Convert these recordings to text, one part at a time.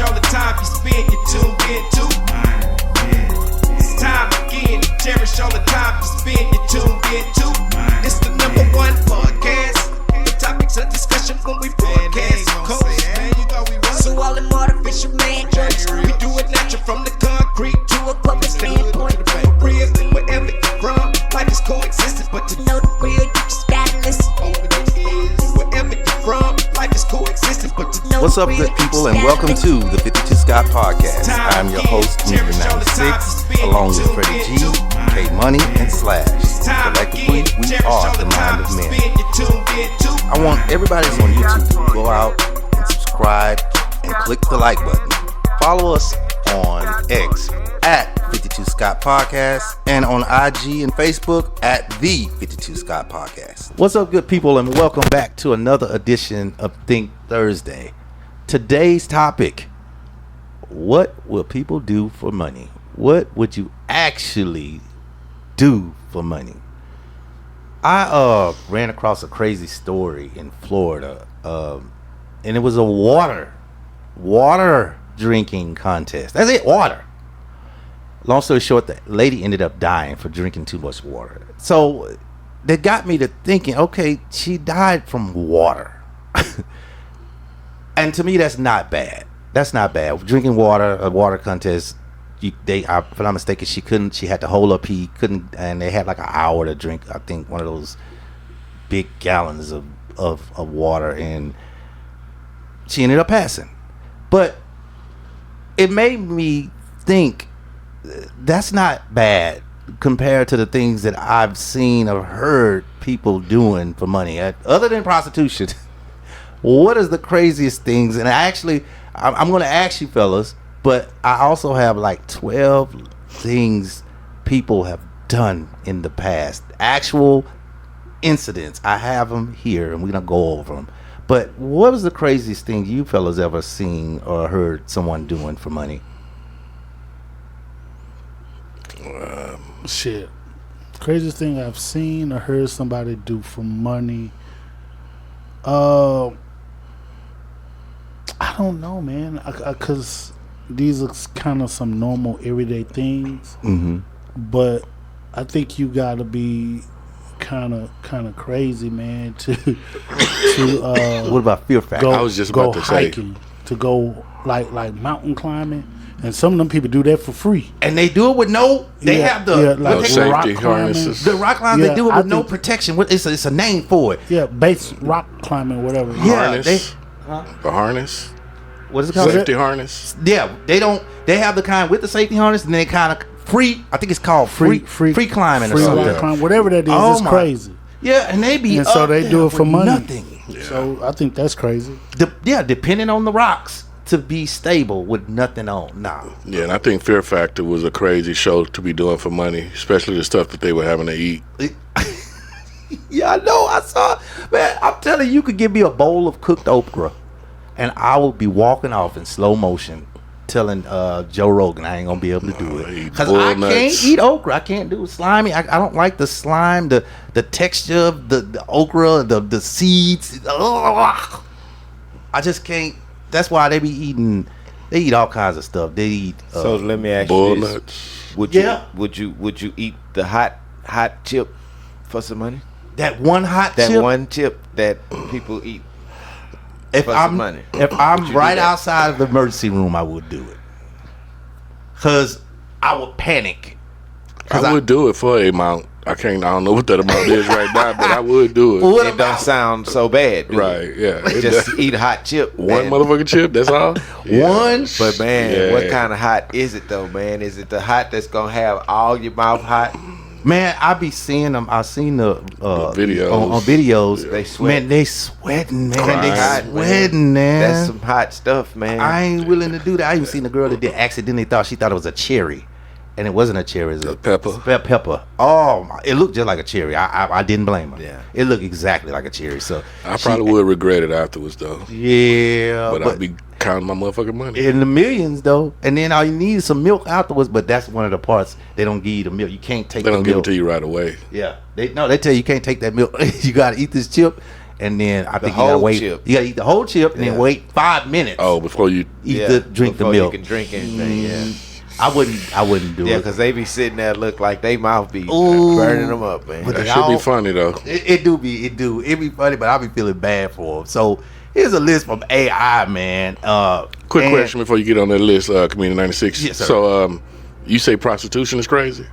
cherish all the time you spend, you tuned in to. It's time again to cherish all the time you spend, you tuned in to. It's the number one podcast. The topics of discussion when we broadcast. So all them artificial man jokes, we do it natural from the concrete to a public standpoint. Real, wherever you're from, life is coexisting, but to know the real, you just gotta listen. Wherever you're from, life is coexisting, but to know. What's up, good people, and welcome to the 52 Scott Podcast. I'm your host, Mr. 96, along with Freddie G, K Money, and Slash. Collectively, we are the Mind of Men. I want everybody that's on YouTube to go out and subscribe and click the like button. Follow us on X at 52 Scott Podcast and on IG and Facebook at the 52 Scott Podcast. What's up, good people, and welcome back to another edition of Think Thursday. Today's topic: what will people do for money? What would you actually do for money? I ran across a crazy story in Florida, and it was a water drinking contest. That's it, water. Long story short, the lady ended up dying for drinking too much water. So that got me to thinking, okay, she died from water. And to me, that's not bad. That's not bad. Drinking water, a water contest, if I'm not mistaken, she had to hold her pee, and they had like an hour to drink, I think, one of those big gallons of water, and she ended up passing. But it made me think that's not bad compared to the things that I've seen or heard people doing for money. Other than prostitution, what is the craziest things? And I'm going to ask you fellas, but I also have like 12 things people have done in the past. Actual incidents. I have them here, and we're going to go over them. But what was the craziest thing you fellas ever seen or heard someone doing for money? Shit. Craziest thing I've seen or heard somebody do for money. I don't know, man. Because these are kind of some normal everyday things. Mm-hmm. But I think you gotta be kind of crazy, man, to what about fear factor? I was just about to hiking, to go like mountain climbing, and some of them people do that for free, and they do it with have the like safety harnesses. The rock climbing, they do it with no protection. It's a name for it. Yeah, base rock climbing, whatever. Harness. The harness. What is it called? Safety harness. Yeah, they have the kind with the safety harness, and they kind of free. I think it's called free climbing or something. Climb, whatever that is, it's crazy. Yeah, and they be and so they do it for money. Nothing. Yeah. So I think that's crazy. Depending on the rocks to be stable with nothing on. Nah. Yeah, and I think Fear Factor was a crazy show to be doing for money, especially the stuff that they were having to eat. Yeah, I know. I saw. Man, I'm telling you, could give me a bowl of cooked okra, and I will be walking off in slow motion, telling Joe Rogan I ain't gonna be able to do it because I can't eat okra. I can't do it. Slimy. I don't like the slime, the texture of the okra, the seeds. Ugh. I just can't. That's why they be eating. They eat all kinds of stuff. They eat. So let me ask bull you this: nuts. Would you eat the hot chip for some money? That one chip that people eat. If I'm right outside of the emergency room, I would do it. Cause I would panic. I would do it for a amount. I don't know what that amount is right now, but I would do it. It don't sound so bad, right? Yeah, just eat a hot chip. One motherfucking chip. That's all. One. But man, what kind of hot is it though, man? Is it the hot that's gonna have all your mouth hot? Man, I be seeing them. I've seen the videos. On videos. Yeah. They sweat. Man, they sweating, man. Crying. They sweating, man. That's some hot stuff, man. I ain't willing to do that. I even seen a girl that accidentally thought it was a cherry, and it wasn't a cherry. It was a pepper. Oh, my, it looked just like a cherry. I didn't blame her. Yeah, it looked exactly like a cherry. So I probably would regret it afterwards, though. Yeah, but I'd be counting my motherfucking money in the millions, though. And then all you need is some milk afterwards. But that's one of the parts they don't give you the milk. You can't take. They don't the give milk it to you right away. Yeah, they tell you can't take that milk. You got to eat this chip, and then I think you whole gotta wait. chip. You gotta eat the whole chip and then wait 5 minutes. Oh, before you. drink the before milk. You can drink anything. Yeah. I wouldn't do Yeah, it. because they be sitting there look like they mouth be Ooh. burning them up, man. But That they should be all- funny though. It be funny, but I be feeling bad for them. So here's a list from AI, man. Quick and- question before you get on that list, Comedian 96. Yes, sir. So, you say prostitution is crazy?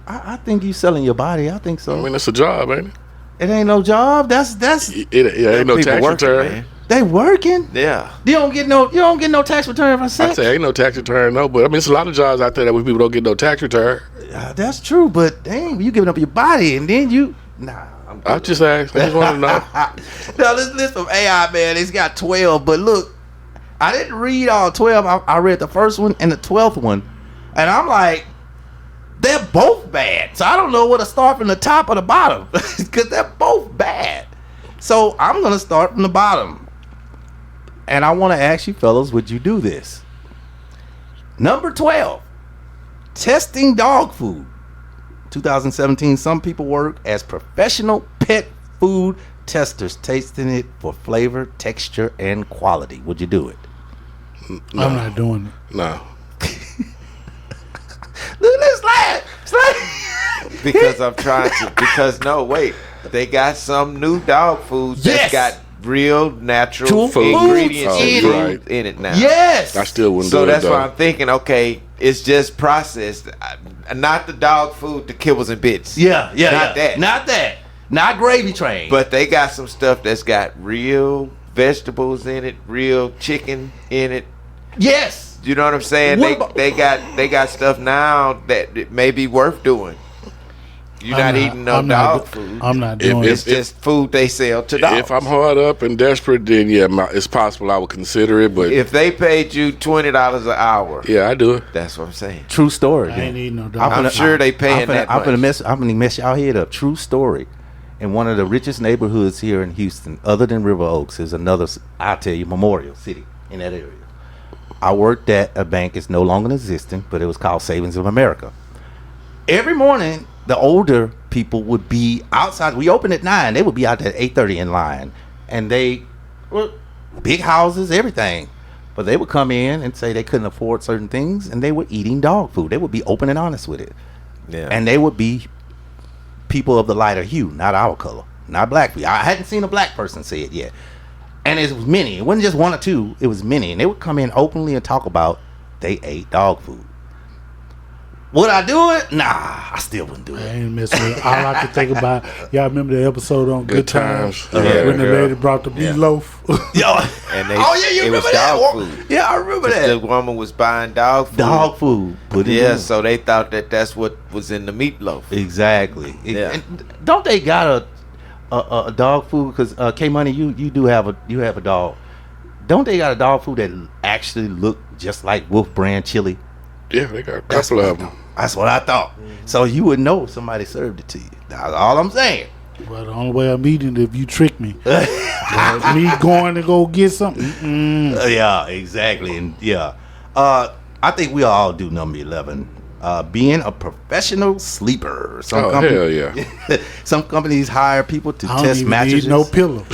I think you selling your body. I think so. I mean, it's a job, ain't it? It ain't no job. That's It ain't no People tax working, return. man. they working. Yeah. You don't get no tax return for I sex. say ain't no tax return, no. But I mean, it's a lot of jobs out there that people don't get no tax return. That's true, but dang, you giving up your body and then you I'm I just asked. I just want to know. Now this list of AI, man, it's got 12, but look, I didn't read all 12. I read the first one and the 12th one, and I'm like, they're both bad. So I don't know where to start from the top or the bottom because they're both bad. So I'm gonna start from the bottom, and I want to ask you, fellas, would you do this? Number 12, testing dog food. 2017, some people work as professional pet food testers, tasting it for flavor, texture, and quality. Would you do it? I'm not doing it. No. Look at this slide. Because I'm trying to. Because no, wait. They got some new dog food Yes. that's got real natural True food ingredients in it. in it now. Yes. I still wouldn't So do it, that's though. why I'm thinking. Okay, it's just processed, not the dog food, the kibbles and bits. Yeah. Not that. Not that. Not gravy train. But they got some stuff that's got real vegetables in it, real chicken in it. yes. You know what I'm saying? What about- They got stuff now that it may be worth doing. You're not eating no dog food. I'm not If- doing if- it. It's just food they sell to dogs. If I'm hard up and desperate, then yeah, it's possible I would consider it. But If they paid you $20 an hour, yeah, I do it. that's what I'm saying. True story. I ain't eating no I'm dog. I'm sure they paying that I'm gonna much. mess y'all head up. True story. In one of the richest neighborhoods here in Houston, other than River Oaks, is another. I'll tell you, Memorial City in that area. I worked at a bank. It's no longer existing, but it was called Savings of America. Every morning, the older people would be outside. We opened at 9. They would be out there at 8:30 in line, and they were big houses, everything. But they would come in and say they couldn't afford certain things, and they were eating dog food. They would be open and honest with it. Yeah. And they would be people of the lighter hue, not our color, not black people. I hadn't seen a black person say it yet. And it was many. It wasn't just one or two. It was many. And they would come in openly and talk about they ate dog food. Would I do it? Nah, I still wouldn't do I it. ain't messing with it. All I can think about, y'all remember the episode on Good Times? Yeah, When the girl. lady brought the meatloaf? Yo, And they, oh yeah, you it was remember that? dog food. Yeah, I remember The that. woman was buying dog food. Dog food. Put it Yeah, in. so they thought that that's what was in the meatloaf. Exactly. Yeah. And don't they got a dog food? Because K Money, you do have a dog. Don't they got a dog food that actually look just like Wolf Brand chili? Yeah, they got a That's couple what I of them. thought. That's what I thought. So you would know if somebody served it to you. That's all I'm saying. Well, the only way I'm eating it if you trick me. Me going to go get something. Yeah, exactly. And yeah, I think we all do number 11. Being a professional sleeper. Oh, hell yeah. Some companies hire people to I don't test even mattresses. need no pillow.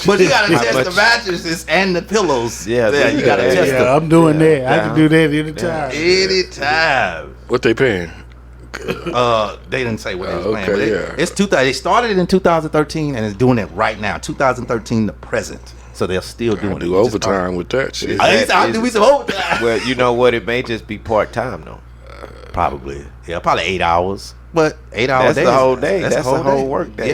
But you gotta How test the much? mattresses and the pillows. Yeah, you gotta yeah, test Yeah, them I'm doing that. I Yeah. can do that anytime. anytime. What they paying? They didn't say what they was Oh, playing, okay, but yeah. it's 2000. They started it in 2013 and it's doing it right now. 2013 the present, so they're still doing I it. do Just overtime with that shit. I'll do me some overtime. Well, you know what? It may just be part time though. Probably, yeah, probably 8 hours. But 8 hours. That's the whole day. That's the whole work day.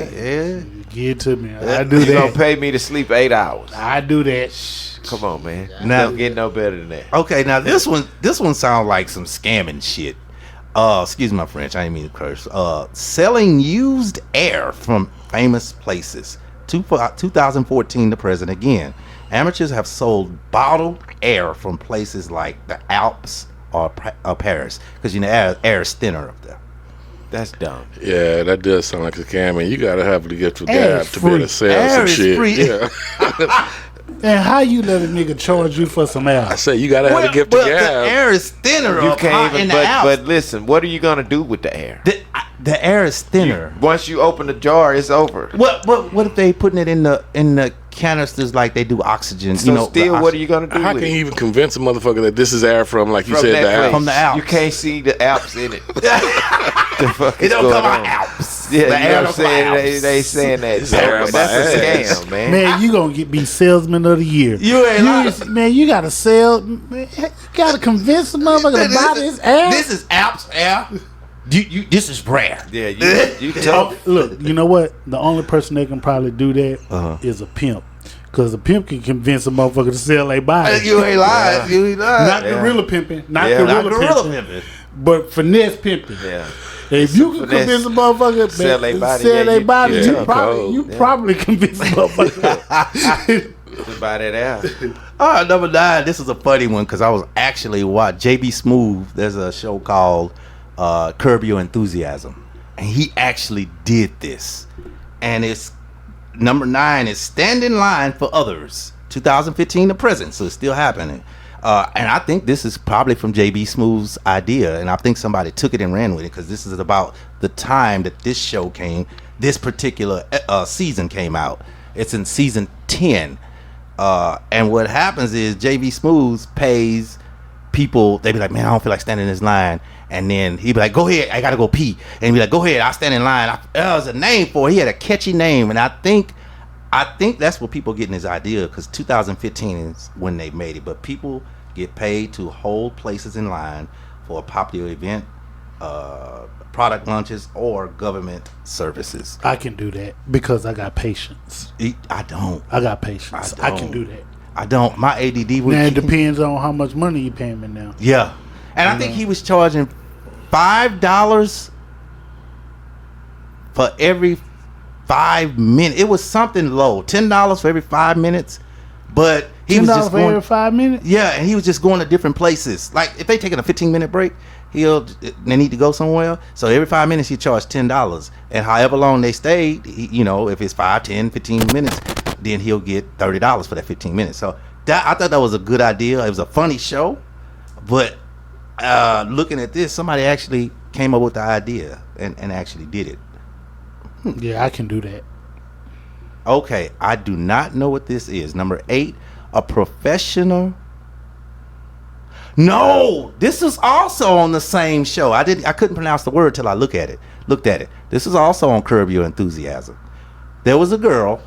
Yeah. Give it to me. I do You gonna that. pay me to sleep 8 hours? I do that. Come on, man. Now- Don't get no better than that. Okay, now this one sounds like some scamming shit. Excuse my French, I didn't mean to curse. Selling used air from famous places. 2014 to present again. Amateurs have sold bottled air from places like the Alps or Paris, because you know air is thinner up there. That's dumb. Yeah, that does sound like a scam, and you gotta have to get to Air gab is to be able to free. sell Air some is shit. free. Yeah, And how you let a nigga charge you for some I air? say you gotta have to give to the gab. air is thinner You up high can't in even. the But Alps. listen, what are you gonna do with the air? The air is thinner. Once you open the jar, it's over. What if they putting it in the canisters like they do oxygen? So still, what are you gonna do? How with can it? you even convince a motherfucker that this is air from, like you From said, that the place. Alps? From the Alps. You can't see the Alps in it. The fuck It is don't going come out on? Alps. Yeah, The you air know what I'm don't saying? come out Alps. They saying that. It's air That's by a ass. scam, man. Man, you gonna be salesman of the year. You ain't lying. Man, you gotta sell. Man, you gotta convince the motherfucker to buy this air. This is Alps air. This is rare. Yeah, you tough. Look, you know what? The only person that can probably do that is a pimp. Because a pimp can convince a motherfucker to sell their body. You ain't lying. You ain't lying. Not gorilla pimping. Not Yeah. gorilla, Not gorilla pimping, pimping. but finesse pimping. Yeah. If you can finesse. convince a motherfucker Sell to they body, sell yeah, their you- body, yeah, you cold. probably convince a motherfucker. To buy that out. All right, number 9. This is a funny one because I was actually watching JB Smooth. There's a show called Curb Your Enthusiasm, and he actually did this. And it's number 9 is Stand in Line for Others, 2015 to present, so it's still happening. And I think this is probably from JB Smooth's idea, and I think somebody took it and ran with it because this is about the time that this show came. This particular season came out. It's in season 10. And what happens is JB Smooth pays people. They be like, man, I don't feel like standing in this line. And then he'd be like, go ahead, I gotta go pee. And he'd be like, go ahead, I'll stand in line. There was a name for it. He had a catchy name. And I think that's what people getting his idea, because 2015 is when they made it. But people get paid to hold places in line for a popular event, product launches, or government services. I can do that because I got patience. I don't. I got patience. I can don't. do that. I don't. My ADD would. Now it depends on how much money you paying me now. Yeah, and I think he was charging $5 for every 5 minutes. It was something low, $10 for every 5 minutes. But he was $10 just for going. every 5 minutes. Yeah, and he was just going to different places. Like if they taking a 15-minute break, they need to go somewhere. So every 5 minutes he charged $10, and however long they stayed, if it's 5, 10, 15 minutes, then he'll get $30 for that 15 minutes. So I thought that was a good idea. It was a funny show, but looking at this, somebody actually came up with the idea and actually did it. Yeah, I can do that. Okay, I do not know what this is. Number 8, a professional. No, this is also on the same show. I couldn't pronounce the word till I looked at it. This is also on Curb Your Enthusiasm. There was a girl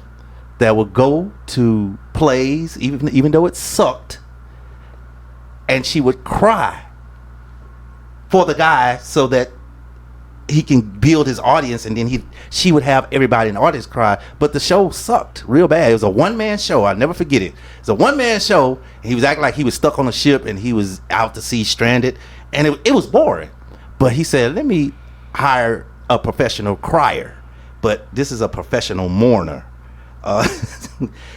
that would go to plays, even though it sucked, and she would cry for the guy so that he can build his audience, and then she would have everybody in the audience cry. But the show sucked real bad. It was a one-man show. I'll never forget it. It was a one-man show, and he was acting like he was stuck on a ship and he was out to sea stranded, and it was boring. But he said, let me hire a professional crier, but this is a professional mourner.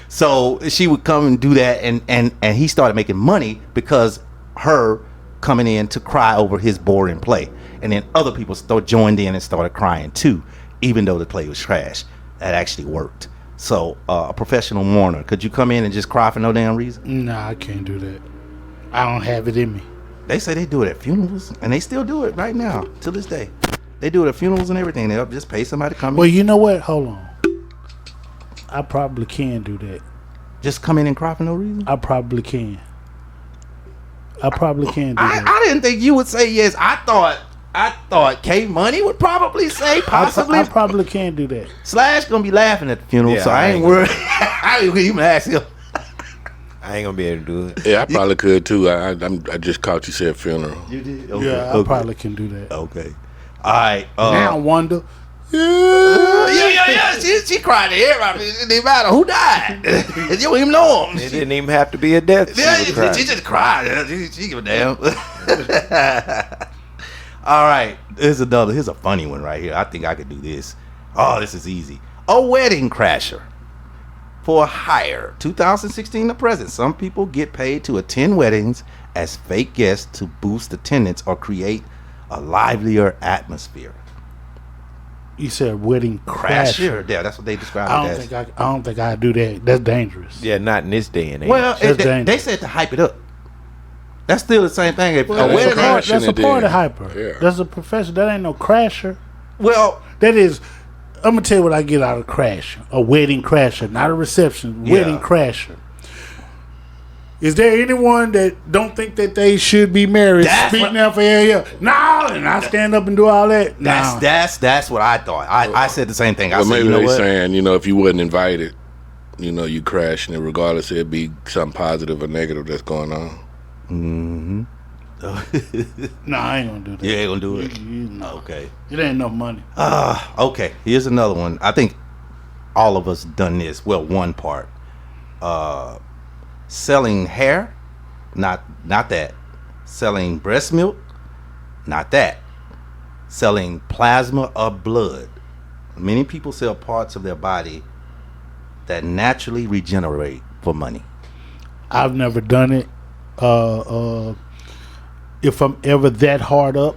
So she would come and do that, and he started making money because her coming in to cry over his boring play. And then other people joined in and started crying too, even though the play was trash. That actually worked. So a professional mourner, could you come in and just cry for no damn reason? Nah, I can't do that. I don't have it in me. They say they do it at funerals, and they still do it right now, to this day. They do it at funerals and everything. They'll just pay somebody to come Well, in. you know what? Hold on. I probably can do that. Just come in and cry for no reason? I probably can. I probably can do that. I didn't think you would say yes. I thought K Money would probably say possibly. I probably can do that. Slash gonna be laughing at the funeral, Yeah, so I ain't worried. I ain't even ask him. I ain't gonna be able to do it. Yeah, I probably could too. I just caught you said funeral. You did? Yeah, I probably can do that. Okay. All right. Now I wonder. Yeah. She cried to everybody. It didn't matter who died. You don't even know him. It didn't even have to be a death. Yeah, She would cry. she just cried. She give a damn. All right. Here's a funny one right here. I think I could do this. Oh, this is easy. A wedding crasher. For hire. 2016 to present. Some people get paid to attend weddings as fake guests to boost attendance or create a livelier atmosphere. You said wedding crasher. Crasher. Yeah, that's what they describe I it as. don't think I do that. That's dangerous. Yeah, not in this day and age. Well, That's they dangerous. said to hype it up. That's still the same thing. If Well, a wedding that's that's a it party is. hyper. Yeah. That's a profession. That ain't no crasher. Well, That is, I'm gonna tell you what I get out of crash. A wedding crasher, not a reception. Yeah. Wedding crasher. Is there anyone that don't think that they should be married? Speak now for yeah. No, and I stand up and do all that. No. that's what I thought. I said the same thing. I Well, said, maybe you know they what? saying, if you wasn't invited, you crashing it regardless. It'd be something positive or negative that's going on. Mm-hmm. No, I ain't gonna do that. You ain't gonna do it. No. Okay. It ain't enough money. Okay. Here's another one. I think all of us done this. Well, one part. Selling hair, not that. Selling breast milk, not that. Selling plasma or blood. Many people sell parts of their body that naturally regenerate for money. I've never done it. If I'm ever that hard up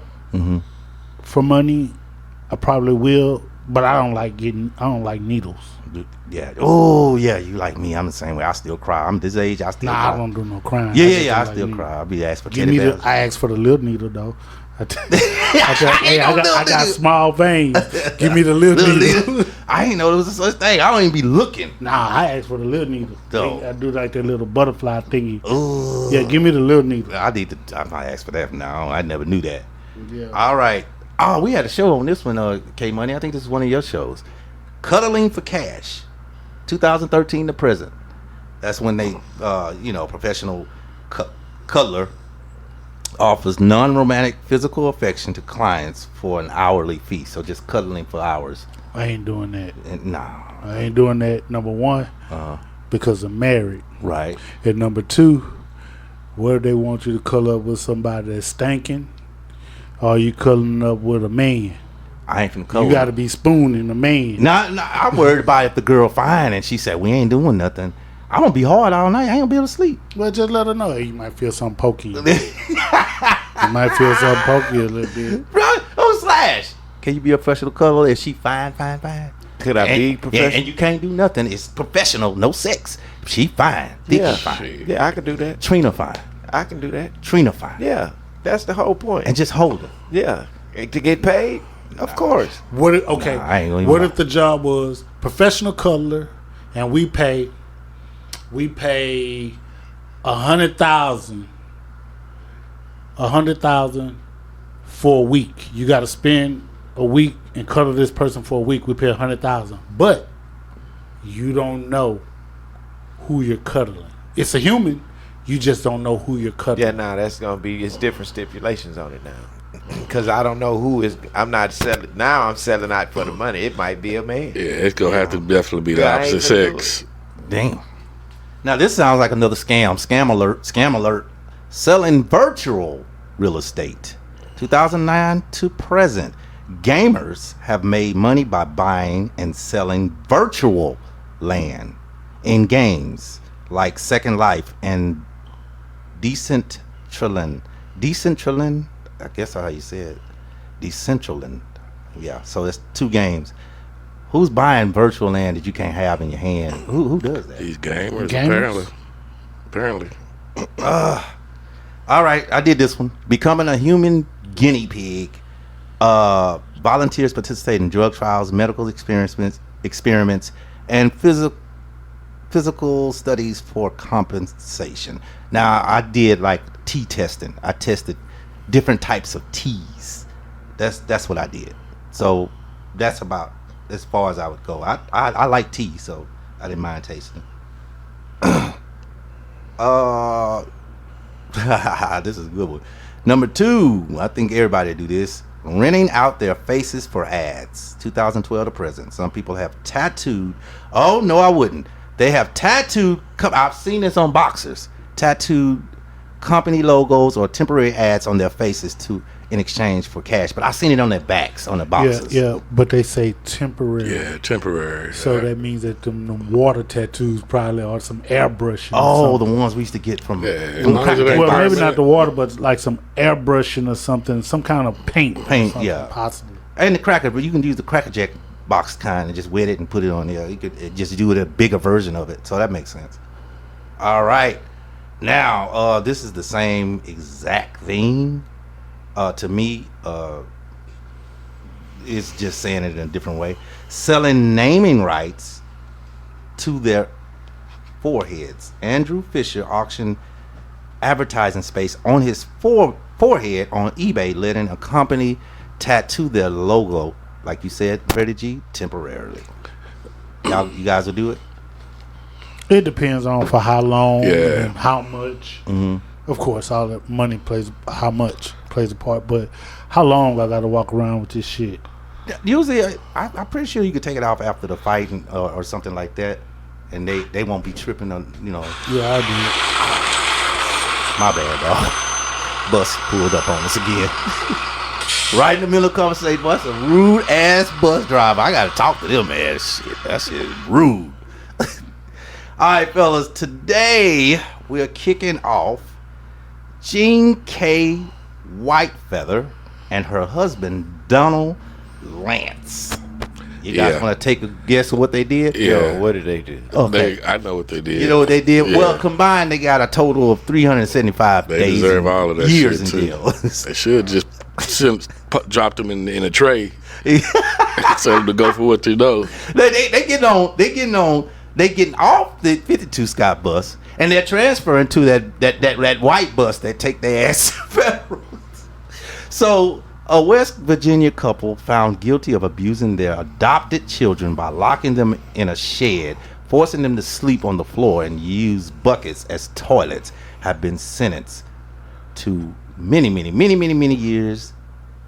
for money, I probably will. But I don't like needles. Yeah. Oh, yeah. You like me? I'm the same way. I still cry. I'm this age. I still cry. I don't do no crying. Yeah. I still cry. I'll be asked for Give teddy me bears. I ask for the little needle though. I got small veins. Give me the little needle. I ain't know there was a such thing. I don't even be looking. Nah, I ask for the little needle. So- I do like that little butterfly thingy. Ooh. Yeah, give me the little needle. I might ask for that now. I never knew that. Yeah. All right. Oh, we had a show on this one, K Money. I think this is one of your shows. Cuddling for Cash, 2013 to present. That's when they, professional cuddler offers non-romantic physical affection to clients for an hourly fee. So just cuddling for hours. I ain't doing that. Nah. I ain't doing that. Number one, because I'm married. Right. And number two, where they want you to cuddle up with somebody that's stinking, or you cuddling up with a man. I ain't finna cuddle. You got to be spooning a man. Nah, I'm worried about if the girl fine and she said we ain't doing nothing. I'm gonna be hard all night. I ain't gonna be able to sleep. Well, just let her know. Hey, you might feel something pokey. You might feel something pokey a little bit. Right? Oh, Slash. Can you be a professional cuddler if she fine? Could I be professional? And you can't do nothing. It's professional, no sex. She fine. Dicky Yeah. fine. Yeah, I can do that. Trina fine. I can do that. Trina fine. Yeah, that's the whole point. And just hold her. Yeah, and to get paid, of course. What if, okay. Nah, I ain't gonna even what lie. if the job was professional cuddler, and we pay $100,000 for a week. You got to spend a week and cuddle this person for a week. We pay $100,000, but you don't know who you're cuddling. It's a human. You just don't know who you're cuddling. Yeah, that's gonna be. It's different stipulations on it now. Because I don't know who is. I'm not selling now. I'm selling out for the money. It might be a man. Yeah, it's gonna have to definitely be the Yeah, I ain't opposite gonna do sex. Damn. Now this sounds like another scam. Scam alert. Selling virtual real estate. 2009 to present. Gamers have made money by buying and selling virtual land in games like Second Life and Decentraland. I guess that's how you say it. Decentraland. Yeah, so it's two games. Who's buying virtual land that you can't have in your hand? Who does that? These gamers, Gamers? apparently. All right, I did this one. Becoming a human guinea pig. Volunteers participate in drug trials, medical experiments, and physical studies for compensation. Now, I did like tea testing. I tested different types of teas. That's what I did. So that's about as far as I would go. I like tea, so I didn't mind tasting. This is a good one. Number 2, I think everybody do this. Renting out their faces for ads. 2012 to present. Some people have tattooed. Oh no, I wouldn't. They have tattooed. I've seen this on boxers. Tattooed company logos or temporary ads on their faces in exchange for cash. But I've seen it on their backs on the boxers. Yeah, but they say temporary. Yeah, temporary. So that means that them water tattoos probably are some airbrushing. Oh, the ones we used to get from. Yeah, from as long as it crack ain't well, boxes. maybe not the water, but like some airbrushing or something, some kind of paint. or Paint, something, yeah. possibly. And the cracker, but you can use the Cracker Jack box kind and just wet it and put it on there. You could just do it a bigger version of it, so that makes sense. All right, now this is the same exact thing to me. is just saying it in a different way. Selling naming rights to their foreheads. Andrew Fisher auctioned advertising space on his forehead on eBay, letting a company tattoo their logo, like you said, Freddie G, temporarily. You guys will do it? It depends on for how long Yeah. and how much. Of course, all the money plays how much plays a part, but how long I got to walk around with this shit? Usually, I'm pretty sure you could take it off after the fight or something like that, and they won't be tripping on, Yeah, I do. My bad, dog. Bus pulled up on us again. Right in the middle of the conversation, bus, a rude ass bus driver. I gotta talk to them, man. That shit is rude. All right, fellas. Today we're kicking off Jean K. Whitefeather and her husband Donald Lance. You guys want to take a guess of what they did? Yeah. Yo, what did they do? Okay. I know what they did. You know what they did? Yeah. Well, combined, they got a total of 375 They days deserve and all of that years shit, in too. jail. They should just dropped them in a tray. Tell them to go for what they know. They getting off the 52 Scott bus, and they're transferring to that white bus that take their ass to federal. So, a West Virginia couple found guilty of abusing their adopted children by locking them in a shed, forcing them to sleep on the floor, and use buckets as toilets have been sentenced to many years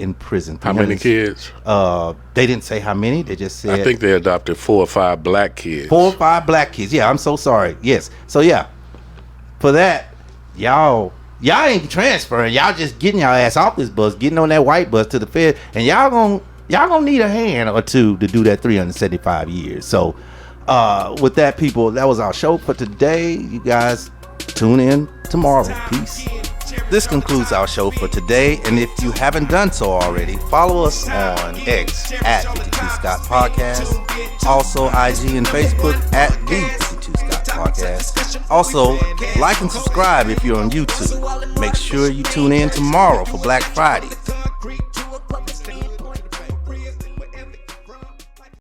in prison. How many kids? They didn't say how many. They just said I think they adopted 4 or 5 black kids. 4 or 5 black kids. Yeah, I'm so sorry. Yes. So yeah, for that, y'all ain't transferring. Y'all just getting y'all ass off this bus, getting on that white bus to the Fed, and y'all gonna need a hand or two to do that 375 years. So, with that, people, that was our show for today. You guys tune in tomorrow. Peace. This concludes our show for today, and if you haven't done so already, follow us on X at 52 Scott Podcast, also IG and Facebook at the 52 Scott Podcast. Also, like and subscribe if you're on YouTube. Make sure you tune in tomorrow for Black Friday.